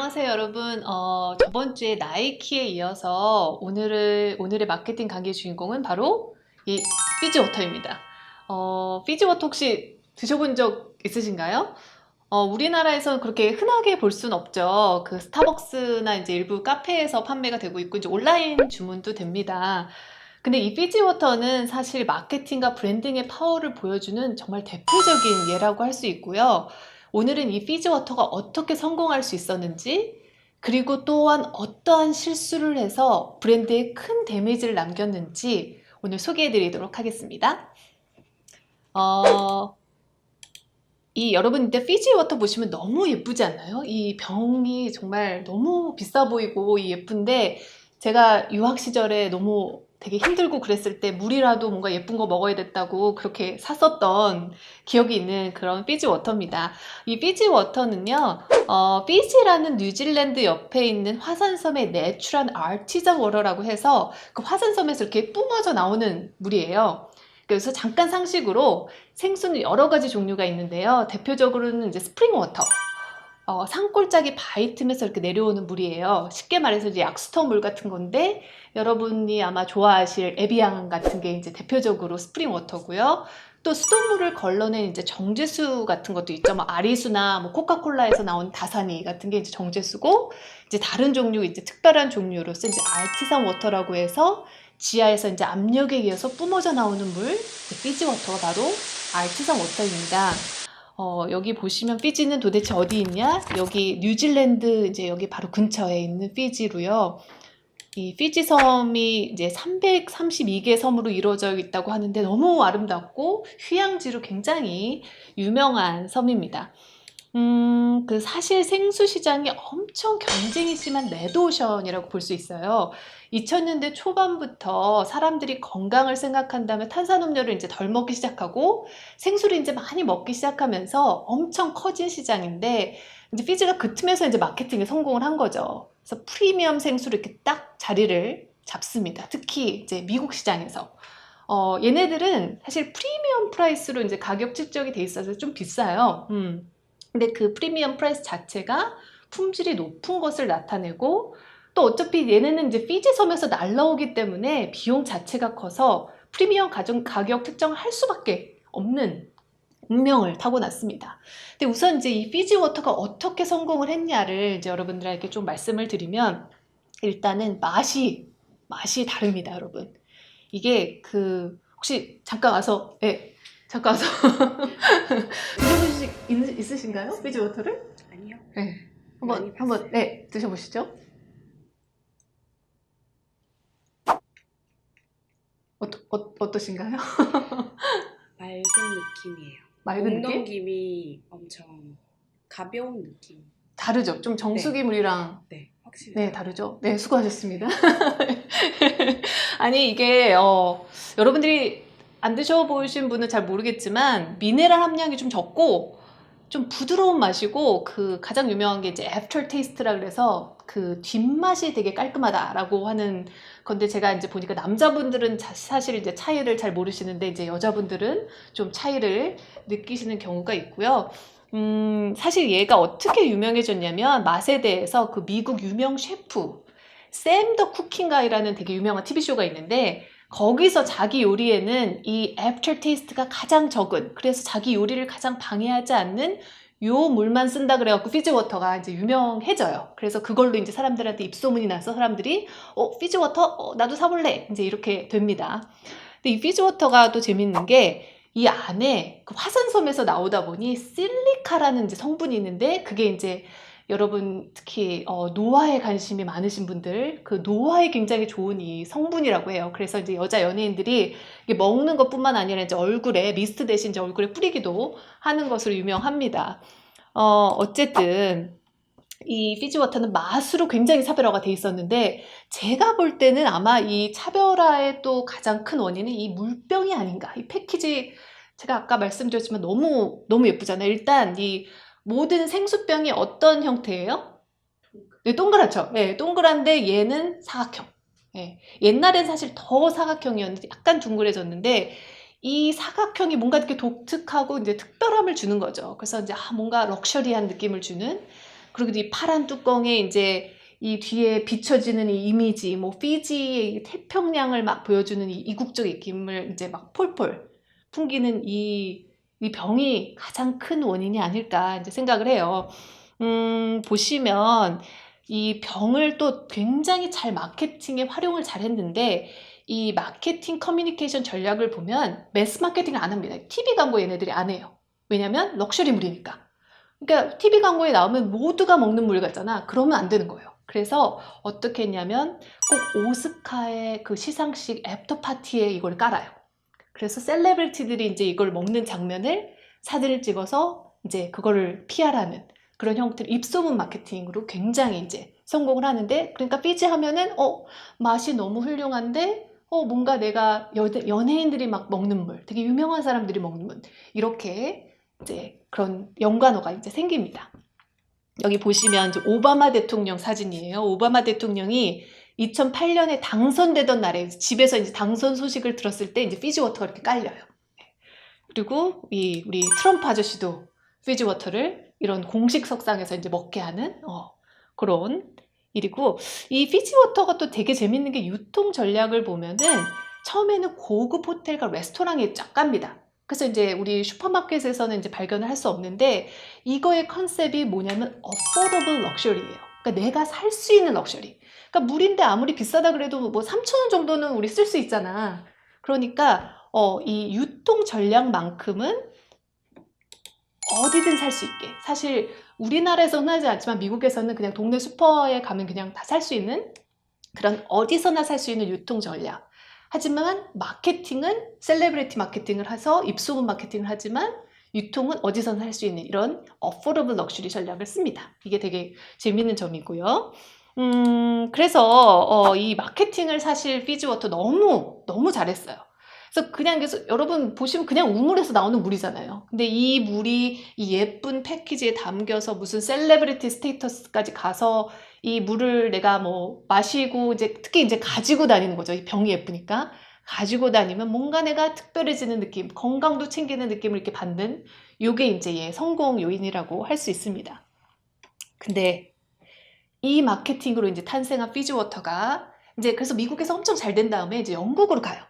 안녕하세요, 여러분. 저번 주에 나이키에 이어서 오늘의 마케팅 강의의 주인공은 바로 이 피지워터입니다. 피지워터 혹시 드셔본 적 있으신가요? 우리나라에서는 그렇게 흔하게 볼 수는 없죠. 그 스타벅스나 이제 일부 카페에서 판매가 되고 있고, 이제 온라인 주문도 됩니다. 근데 이 피지워터는 사실 마케팅과 브랜딩의 파워를 보여주는 정말 대표적인 예라고 할 수 있고요. 오늘은 이 피지워터가 어떻게 성공할 수 있었는지, 그리고 또한 어떠한 실수를 해서 브랜드에 큰 데미지를 남겼는지 오늘 소개해 드리도록 하겠습니다. 어, 여러분 이때 피지워터 보시면 너무 예쁘지 않나요? 이 병이 정말 너무 비싸 보이고 예쁜데, 제가 유학 시절에 너무 되게 힘들고 그랬을 때 물이라도 뭔가 예쁜 거 먹어야 됐다고 그렇게 샀었던 기억이 있는 그런 피지워터입니다. 이 피지워터는요, 피지라는 뉴질랜드 옆에 있는 화산섬의 내추럴 아티전 워터라고 해서 그 화산섬에서 이렇게 뿜어져 나오는 물이에요. 그래서 잠깐 상식으로 생수는 여러 가지 종류가 있는데요. 대표적으로는 이제 스프링 워터. 산골짜기 바위 틈에서 이렇게 내려오는 물이에요. 쉽게 말해서 이제 약수터 물 같은 건데, 여러분이 아마 좋아하실 에비앙 같은 게 이제 대표적으로 스프링 워터고요. 또 수돗물을 걸러낸 이제 정제수 같은 것도 있죠. 뭐 아리수나 뭐 코카콜라에서 나온 다사니 같은 게 이제 정제수고, 이제 다른 종류, 이제 특별한 종류로서 이제 알티산 워터라고 해서 지하에서 이제 압력에 의해서 뿜어져 나오는 물, 피지 워터가 바로 알티산 워터입니다. 여기 보시면 피지는 도대체 어디 있냐? 여기 뉴질랜드 이제 여기 바로 근처에 있는 피지로요. 이 피지 섬이 이제 332개 섬으로 이루어져 있다고 하는데 너무 아름답고 휴양지로 굉장히 유명한 섬입니다. 그 사실 생수 시장이 엄청 경쟁이 심한 레드오션이라고 볼 수 있어요. 2000년대 초반부터 사람들이 건강을 생각한다면 탄산음료를 이제 덜 먹기 시작하고 생수를 이제 많이 먹기 시작하면서 엄청 커진 시장인데, 이제 피지가 그 틈에서 이제 마케팅에 성공을 한 거죠. 그래서 프리미엄 생수를 이렇게 딱 자리를 잡습니다. 특히 이제 미국 시장에서. 얘네들은 사실 프리미엄 프라이스로 이제 가격 책정이 돼 있어서 좀 비싸요. 근데 그 프리미엄 프라이스 자체가 품질이 높은 것을 나타내고, 또 어차피 얘네는 이제 피지 섬에서 날라오기 때문에 비용 자체가 커서 프리미엄 가격 특정을 할 수밖에 없는 운명을 타고났습니다. 근데 우선 이제 이 피지 워터가 어떻게 성공을 했냐를 이제 여러분들에게 좀 말씀을 드리면, 일단은 맛이 다릅니다, 여러분. 이게 혹시 잠깐 와서, 잠깐 와서 드셔보신 적 있으신가요? 피지 워터를? 아니요. 네. 많이 한번, 드셔보시죠. 어떠신가요? 맑은 느낌이에요. 맑은 목 느낌? 넘김이 엄청 가벼운 느낌. 다르죠? 좀 정수기 물이랑. 네, 확실히. 네, 다르죠? 네, 수고하셨습니다. 아니, 이게, 여러분들이 안 드셔보신 분은 잘 모르겠지만, 미네랄 함량이 좀 적고, 좀 부드러운 맛이고, 가장 유명한 게 이제 애프터 테이스트라 그래서 그 뒷맛이 되게 깔끔하다라고 하는 건데, 제가 이제 보니까 남자분들은 사실 이제 차이를 잘 모르시는데, 이제 여자분들은 좀 차이를 느끼시는 경우가 있고요. 사실 얘가 어떻게 유명해졌냐면, 맛에 대해서 그 미국 유명 셰프 샘 더 쿠킹 가이라는 되게 유명한 TV쇼가 있는데, 거기서 자기 요리에는 이 애프터 테이스트가 가장 적은, 그래서 자기 요리를 가장 방해하지 않는 요 물만 쓴다 그래갖고 피지워터가 이제 유명해져요. 그래서 그걸로 이제 사람들한테 입소문이 나서 사람들이 피지워터 나도 사볼래 이제 이렇게 됩니다. 근데 이 피지워터가 또 재밌는 게, 이 안에 그 화산섬에서 나오다 보니 실리카라는 이제 성분이 있는데, 그게 이제 여러분 특히 노화에 관심이 많으신 분들, 그 노화에 굉장히 좋은 이 성분이라고 해요. 그래서 이제 여자 연예인들이 이게 먹는 것뿐만 아니라 이제 얼굴에 미스트 대신 이제 얼굴에 뿌리기도 하는 것으로 유명합니다. 어쨌든 이 피지워터는 맛으로 굉장히 차별화가 돼 있었는데, 제가 볼 때는 아마 이 차별화의 또 가장 큰 원인은 이 물병이 아닌가. 이 패키지, 제가 아까 말씀드렸지만 너무 너무 예쁘잖아요. 일단 이 모든 생수병이 어떤 형태예요? 네, 동그랗죠. 네, 동그란데 얘는 사각형. 네, 옛날엔 사실 더 사각형이었는데 약간 둥그레졌는데, 이 사각형이 뭔가 이렇게 독특하고 이제 특별함을 주는 거죠. 그래서 이제 뭔가 럭셔리한 느낌을 주는 그리고 이 파란 뚜껑에 이제 이 뒤에 비춰지는 이 이미지, 뭐 피지의 이 태평양을 막 보여주는 이 이국적 느낌을 이제 막 폴폴 풍기는 이 병이 가장 큰 원인이 아닐까 이제 생각을 해요. 보시면 이 병을 또 굉장히 잘 마케팅에 활용을 잘 했는데 이 마케팅 커뮤니케이션 전략을 보면 매스 마케팅을 안 합니다. TV 광고 얘네들이 안 해요. 왜냐면 럭셔리물이니까. 그러니까 TV 광고에 나오면 모두가 먹는 물 같잖아. 그러면 안 되는 거예요. 그래서 어떻게 했냐면 꼭 오스카의 그 시상식 애프터 파티에 이걸 깔아요. 그래서 셀레브리티들이 이제 이걸 먹는 장면을 사진을 찍어서 이제 그거를 PR하는 그런 형태로 입소문 마케팅으로 굉장히 이제 성공을 하는데, 그러니까 피지 하면은 맛이 너무 훌륭한데 뭔가 내가 연예인들이 막 먹는 물, 되게 유명한 사람들이 먹는 물, 이렇게 이제 그런 연관어가 이제 생깁니다. 여기 보시면 이제 오바마 대통령 사진이에요. 오바마 대통령이 2008년에 당선되던 날에 집에서 이제 당선 소식을 들었을 때 이제 피지워터가 이렇게 깔려요. 그리고 우리 트럼프 아저씨도 피지워터를 이런 공식 석상에서 이제 먹게 하는 그런 일이고, 이 피지워터가 또 되게 재밌는 게 유통 전략을 보면은 처음에는 고급 호텔과 레스토랑에 쫙 갑니다. 그래서 이제 우리 슈퍼마켓에서는 이제 발견을 할 수 없는데 이거의 컨셉이 뭐냐면 affordable luxury예요. 그러니까 내가 살 수 있는 럭셔리. 그러니까 물인데 아무리 비싸다 그래도 뭐 3,000원 정도는 우리 쓸 수 있잖아. 그러니까 이 유통 전략만큼은 어디든 살 수 있게. 사실 우리나라에서 흔하지 않지만 미국에서는 그냥 동네 슈퍼에 가면 그냥 다 살 수 있는 그런 어디서나 살 수 있는 유통 전략. 하지만 마케팅은 셀레브리티 마케팅을 해서 입소문 마케팅을 하지만 유통은 어디서나 할 수 있는 이런 어포더블 럭셔리 전략을 씁니다. 이게 되게 재밌는 점이고요. 그래서 이 마케팅을 사실 피지워터 너무 잘했어요. 그래서 그냥 여러분 보시면 그냥 우물에서 나오는 물이잖아요. 근데 이 물이 이 예쁜 패키지에 담겨서 무슨 셀레브리티 스테이터스까지 가서 이 물을 내가 뭐 마시고 이제 특히 이제 가지고 다니는 거죠. 이 병이 예쁘니까 가지고 다니면 뭔가 내가 특별해지는 느낌, 건강도 챙기는 느낌을 이렇게 받는, 요게 이제 성공 요인이라고 할 수 있습니다. 근데 이 마케팅으로 이제 탄생한 피지워터가 이제 그래서 미국에서 엄청 잘 된 다음에 이제 영국으로 가요.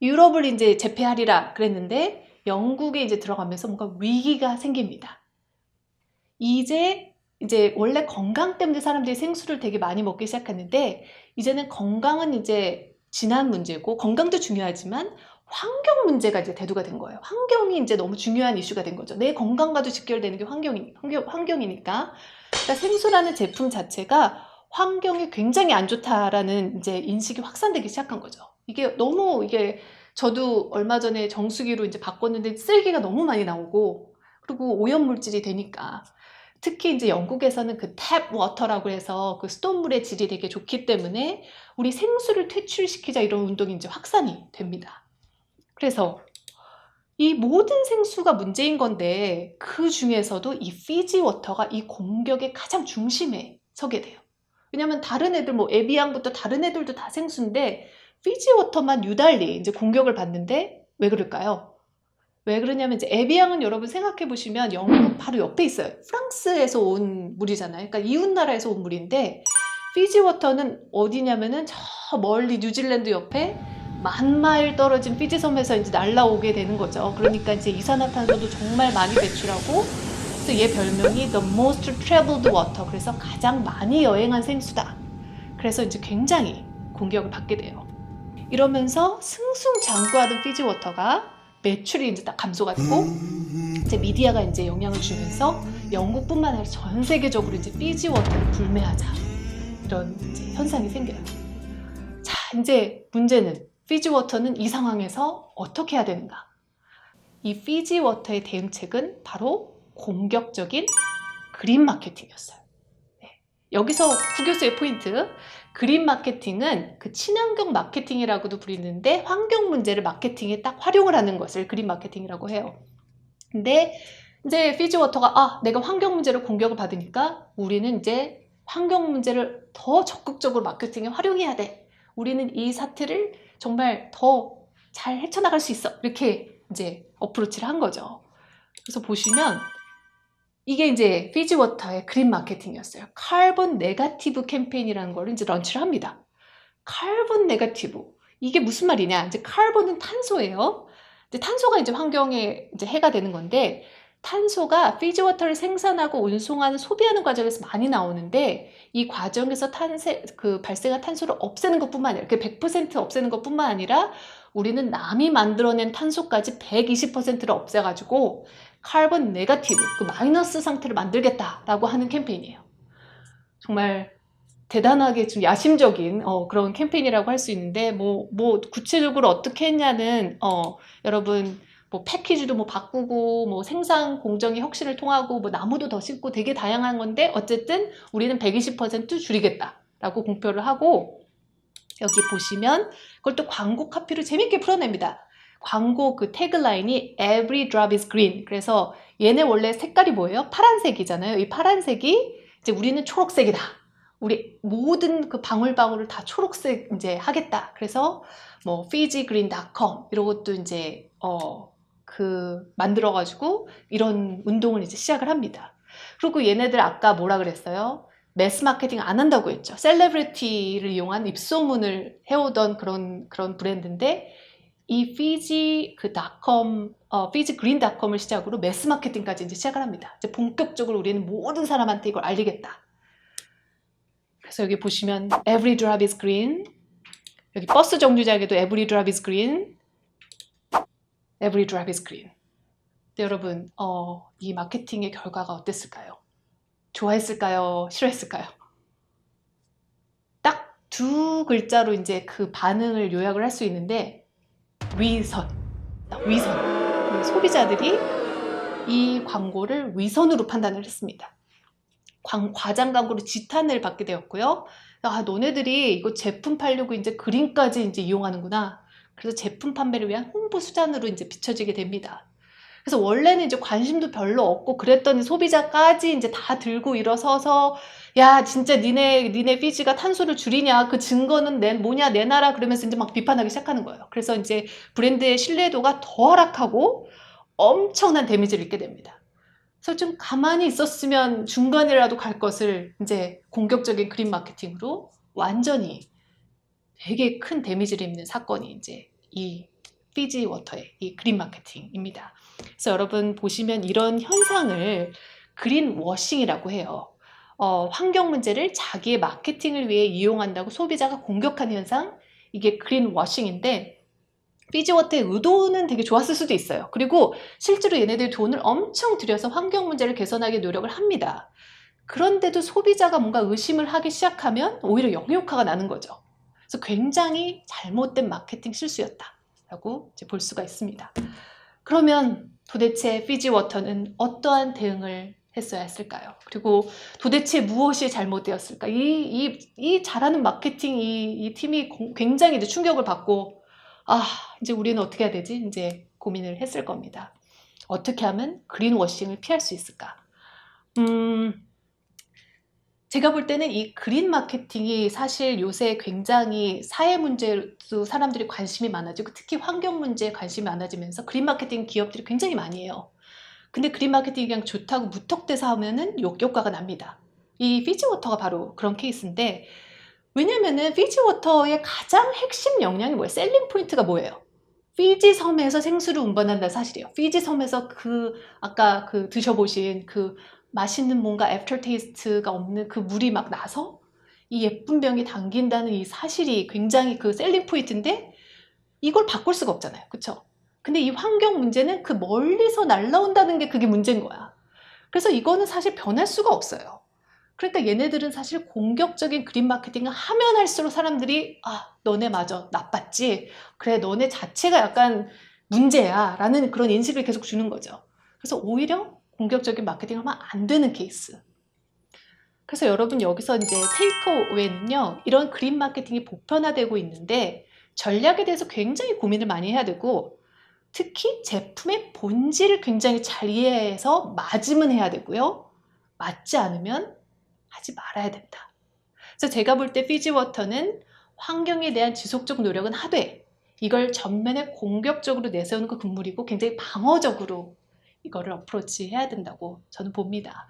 유럽을 이제 제패하리라 그랬는데 영국에 이제 들어가면서 뭔가 위기가 생깁니다. 이제 원래 건강 때문에 사람들이 생수를 되게 많이 먹기 시작했는데 이제는 건강은 이제 지난 문제고 건강도 중요하지만 환경 문제가 이제 대두가 된 거예요. 환경이 이제 너무 중요한 이슈가 된 거죠. 내 건강과도 직결되는 게 환경이니까. 그러니까 생수라는 제품 자체가 환경이 굉장히 안 좋다라는 이제 인식이 확산되기 시작한 거죠. 이게 저도 얼마 전에 정수기로 이제 바꿨는데 쓰레기가 너무 많이 나오고 그리고 오염물질이 되니까. 특히 이제 영국에서는 그 탭 워터라고 해서 그 수돗물의 질이 되게 좋기 때문에 우리 생수를 퇴출시키자 이런 운동이 이제 확산이 됩니다. 그래서 이 모든 생수가 문제인 건데 그 중에서도 이 피지 워터가 이 공격의 가장 중심에 서게 돼요. 왜냐면 다른 애들 뭐 에비앙부터 다른 애들도 다 생수인데 피지 워터만 유달리 이제 공격을 받는데 왜 그럴까요? 왜 그러냐면 이제 에비앙은 여러분 생각해 보시면 영국 바로 옆에 있어요. 프랑스에서 온 물이잖아요. 그러니까 이웃 나라에서 온 물인데 피지 워터는 어디냐면은 저 멀리 뉴질랜드 옆에 10,000마일 떨어진 피지 섬에서 이제 날라오게 되는 거죠. 그러니까 이제 이산화탄소도 정말 많이 배출하고 그래서 얘 별명이 The Most Traveled Water. 그래서 가장 많이 여행한 생수다. 그래서 이제 굉장히 공격을 받게 돼요. 이러면서 승승장구하던 피지 워터가 매출이 이제 딱 감소가 되고 이제 미디어가 이제 영향을 주면서 영국뿐만 아니라 전 세계적으로 이제 피지 워터를 불매하자 이런 이제 현상이 생겨요. 자, 이제 문제는 피지 워터는 이 상황에서 어떻게 해야 되는가? 이 피지 워터의 대응책은 바로 공격적인 그린 마케팅이었어요. 네. 여기서 구 교수의 포인트. 그린 마케팅은 그 친환경 마케팅이라고도 부르는데 환경 문제를 마케팅에 딱 활용을 하는 것을 그린 마케팅이라고 해요. 근데 이제 피지워터가 내가 환경 문제를 공격을 받으니까 우리는 이제 환경 문제를 더 적극적으로 마케팅에 활용해야 돼. 우리는 이 사태를 정말 더 잘 헤쳐나갈 수 있어. 이렇게 이제 어프로치를 한 거죠. 그래서 보시면 이게 이제 피지워터의 그린 마케팅이었어요. 카본 네거티브 캠페인이라는 걸 이제 런치를 합니다. 카본 네거티브. 이게 무슨 말이냐? 이제 카본은 탄소예요. 이제 탄소가 이제 환경에 이제 해가 되는 건데, 탄소가 피지워터를 생산하고 운송하는 소비하는 과정에서 많이 나오는데, 이 과정에서 발생한 탄소를 없애는 것뿐만 아니라, 100% 없애는 것뿐만 아니라 우리는 남이 만들어낸 탄소까지 120%를 없애가지고 카본 네거티브, 그 마이너스 상태를 만들겠다라고 하는 캠페인이에요. 정말 대단하게 좀 야심적인 그런 캠페인이라고 할 수 있는데, 뭐 구체적으로 어떻게 했냐는 여러분 뭐 패키지도 뭐 바꾸고 뭐 생산 공정의 혁신을 통하고 뭐 나무도 더 심고 되게 다양한 건데, 어쨌든 우리는 120% 줄이겠다라고 공표를 하고, 여기 보시면 그걸 또 광고 카피로 재밌게 풀어냅니다. 광고 그 태그라인이 Every drop is green. 그래서 얘네 원래 색깔이 뭐예요? 파란색이잖아요. 이 파란색이 이제 우리는 초록색이다. 우리 모든 그 방울방울을 다 초록색 이제 하겠다. 그래서 뭐 fijigreen.com 이런 것도 이제 만들어가지고 이런 운동을 이제 시작을 합니다. 그리고 얘네들 아까 뭐라 그랬어요? 매스 마케팅 안 한다고 했죠. 셀레브리티를 이용한 입소문을 해오던 그런 브랜드인데, 이 fijigreen.com을 시작으로 매스 마케팅까지 이제 시작을 합니다. 이제 본격적으로 우리는 모든 사람한테 이걸 알리겠다. 그래서 여기 보시면 Every drop is green. 여기 버스 정류장에도 Every drop is green. Every drop is green. 근데 여러분, 이 마케팅의 결과가 어땠을까요? 좋아했을까요? 싫어했을까요? 딱 두 글자로 이제 그 반응을 요약을 할 수 있는데, 위선. 소비자들이 이 광고를 위선으로 판단을 했습니다. 과장 광고로 지탄을 받게 되었고요. 아, 너네들이 이거 제품 팔려고 이제 그림까지 이제 이용하는구나. 그래서 제품 판매를 위한 홍보 수단으로 이제 비춰지게 됩니다. 그래서 원래는 이제 관심도 별로 없고 그랬더니 소비자까지 이제 다 들고 일어서서, 야, 진짜 니네 피지가 탄소를 줄이냐? 그 증거는 뭐냐? 내놔라. 그러면서 이제 막 비판하기 시작하는 거예요. 그래서 이제 브랜드의 신뢰도가 더 하락하고 엄청난 데미지를 입게 됩니다. 그래서 좀 가만히 있었으면 중간이라도 갈 것을 이제 공격적인 그린 마케팅으로 완전히 되게 큰 데미지를 입는 사건이 이제 이 피지워터의 이 그린 마케팅입니다. 그래서 여러분 보시면 이런 현상을 그린 워싱이라고 해요. 환경 문제를 자기의 마케팅을 위해 이용한다고 소비자가 공격하는 현상, 이게 그린 워싱인데, 피지워터의 의도는 되게 좋았을 수도 있어요. 그리고 실제로 얘네들이 돈을 엄청 들여서 환경 문제를 개선하기 노력을 합니다. 그런데도 소비자가 뭔가 의심을 하기 시작하면 오히려 역효과가 나는 거죠. 그래서 굉장히 잘못된 마케팅 실수였다라고 이제 볼 수가 있습니다. 그러면 도대체 피지워터는 어떠한 대응을 했어야 했을까요? 그리고 도대체 무엇이 잘못되었을까? 이 잘하는 마케팅 이 팀이 굉장히 이제 충격을 받고, 이제 우리는 어떻게 해야 되지? 이제 고민을 했을 겁니다. 어떻게 하면 그린워싱을 피할 수 있을까? 제가 볼 때는 이 그린 마케팅이 사실 요새 굉장히 사회 문제도 사람들이 관심이 많아지고, 특히 환경 문제에 관심이 많아지면서 그린 마케팅 기업들이 굉장히 많이 해요. 근데 그린 마케팅이 그냥 좋다고 무턱대서 하면은 역효과가 납니다. 이 피지워터가 바로 그런 케이스인데, 왜냐면은 피지워터의 가장 핵심 역량이 뭐예요? 셀링 포인트가 뭐예요? 피지 섬에서 생수를 운반한다는 사실이에요. 피지 섬에서 아까 드셔보신 맛있는 뭔가 애프터 테이스트가 없는 그 물이 막 나서 이 예쁜 병이 당긴다는 이 사실이 굉장히 셀링 포인트인데, 이걸 바꿀 수가 없잖아요. 그쵸? 근데 이 환경 문제는 그 멀리서 날라온다는 게 그게 문제인 거야. 그래서 이거는 사실 변할 수가 없어요. 그러니까 얘네들은 사실 공격적인 그린 마케팅을 하면 할수록 사람들이, 너네 맞아, 나빴지? 그래, 너네 자체가 약간 문제야 라는 그런 인식을 계속 주는 거죠. 그래서 오히려 공격적인 마케팅을 하면 안 되는 케이스. 그래서 여러분 여기서 이제 테이크어웨이는요, 이런 그린 마케팅이 보편화되고 있는데 전략에 대해서 굉장히 고민을 많이 해야 되고, 특히 제품의 본질을 굉장히 잘 이해해서 맞으면 해야 되고요, 맞지 않으면 하지 말아야 된다. 그래서 제가 볼 때 피지워터는 환경에 대한 지속적 노력은 하되, 이걸 전면에 공격적으로 내세우는 거 금물이고 굉장히 방어적으로 이거를 어프로치 해야 된다고 저는 봅니다.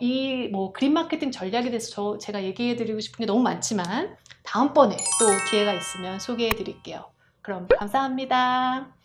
이 뭐 그린 마케팅 전략에 대해서 제가 얘기해 드리고 싶은 게 너무 많지만 다음번에 또 기회가 있으면 소개해 드릴게요. 그럼 감사합니다.